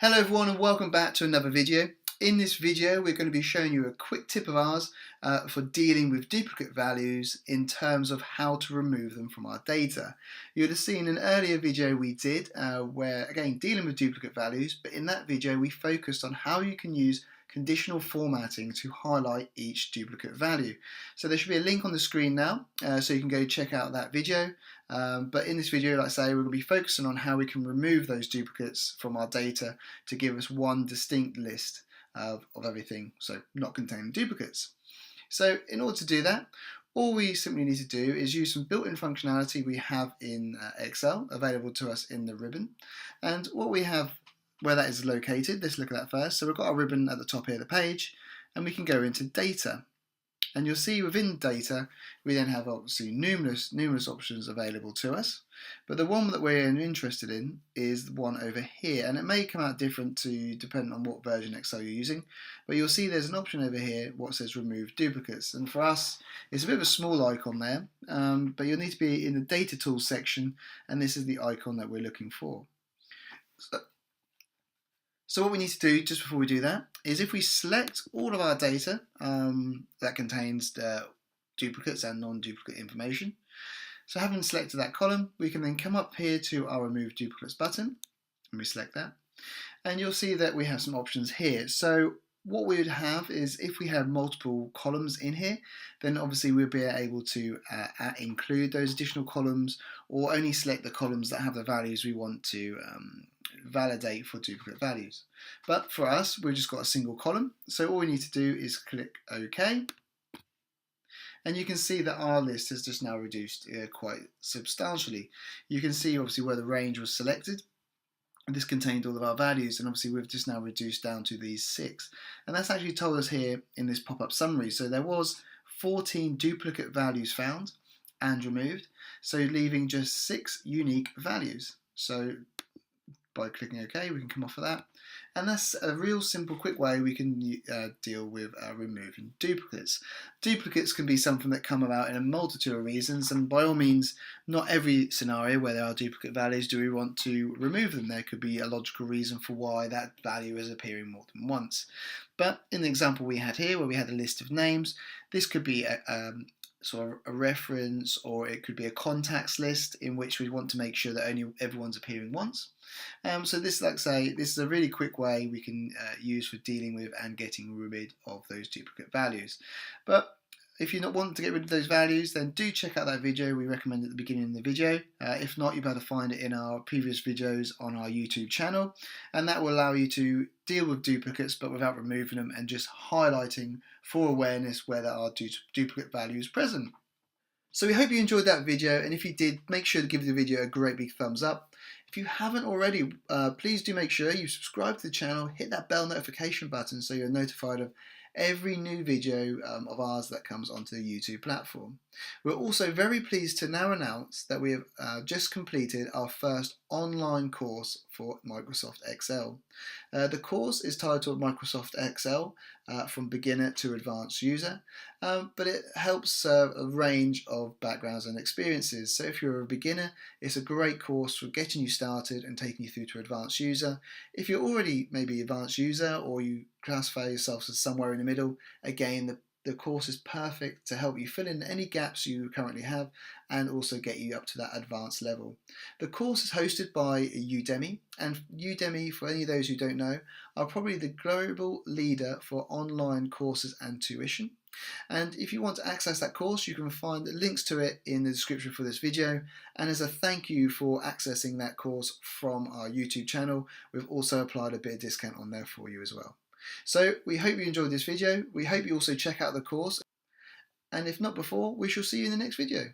Hello everyone and welcome back to another video. In this video we're going to be showing you a quick tip of ours for dealing with duplicate values in terms of how to remove them from our data. You would have seen an earlier video we did where again dealing with duplicate values, but in that video we focused on how you can use conditional formatting to highlight each duplicate value. So there should be a link on the screen now so you can go check out that video. But in this video, like I say, we're going to be focusing on how we can remove those duplicates from our data to give us one distinct list of everything, so not containing duplicates. So in order to do that, all we simply need to do is use some built-in functionality we have in Excel available to us in the ribbon. And what we have, where that is located, let's look at that first. So we've got our ribbon at the top here of the page, and we can go into data. And you'll see within data, we then have obviously numerous options available to us. But the one that we're interested in is the one over here. And it may come out different depending on what version Excel you're using. But you'll see there's an option over here, what says remove duplicates. And for us, it's a bit of a small icon there. But you'll need to be in the data tools section. And this is the icon that we're looking for. So what we need to do just before we do that is if we select all of our data that contains duplicates and non-duplicate information. So having selected that column, we can then come up here to our Remove Duplicates button and we select that. And you'll see that we have some options here. So what we would have is if we had multiple columns in here, then obviously we'll be able to include those additional columns or only select the columns that have the values we want to validate for duplicate values. But for us, we've just got a single column. So all we need to do is click OK. And you can see that our list has just now reduced quite substantially. You can see obviously where the range was selected. This contained all of our values, and obviously we've just now reduced down to these 6. And that's actually told us here in this pop-up summary. So there was 14 duplicate values found and removed, so leaving just 6 unique values. So by clicking OK, we can come off of that. And that's a real simple, quick way we can deal with removing duplicates. Duplicates can be something that come about in a multitude of reasons, and by all means, not every scenario where there are duplicate values do we want to remove them. There could be a logical reason for why that value is appearing more than once. But in the example we had here, where we had a list of names, this could be sort of a reference, or it could be a contacts list in which we want to make sure that only everyone's appearing once. So this, like I say, this is a really quick way we can use for dealing with and getting rid of those duplicate values. But if you don't want to get rid of those values, then do check out that video we recommend at the beginning of the video. If not, you'll be able to find it in our previous videos on our YouTube channel, and that will allow you to deal with duplicates but without removing them and just highlighting for awareness where there are duplicate values present. So we hope you enjoyed that video, and if you did, make sure to give the video a great big thumbs up. If you haven't already, please do make sure you subscribe to the channel, hit that bell notification button so you're notified of every new video of ours that comes onto the YouTube platform. We're also very pleased to now announce that we have just completed our first online course for Microsoft Excel. The course is titled Microsoft Excel from Beginner to Advanced User, but it helps serve a range of backgrounds and experiences. So if you're a beginner, it's a great course for getting you started and taking you through to Advanced User. If you're already maybe Advanced User or you classify yourself as somewhere in the middle, again, the course is perfect to help you fill in any gaps you currently have and also get you up to that advanced level. The course is hosted by Udemy, and Udemy, for any of those who don't know, are probably the global leader for online courses and tuition. And if you want to access that course, you can find links to it in the description for this video. And as a thank you for accessing that course from our YouTube channel, we've also applied a bit of discount on there for you as well. So we hope you enjoyed this video. We hope you also check out the course, and if not before, we shall see you in the next video.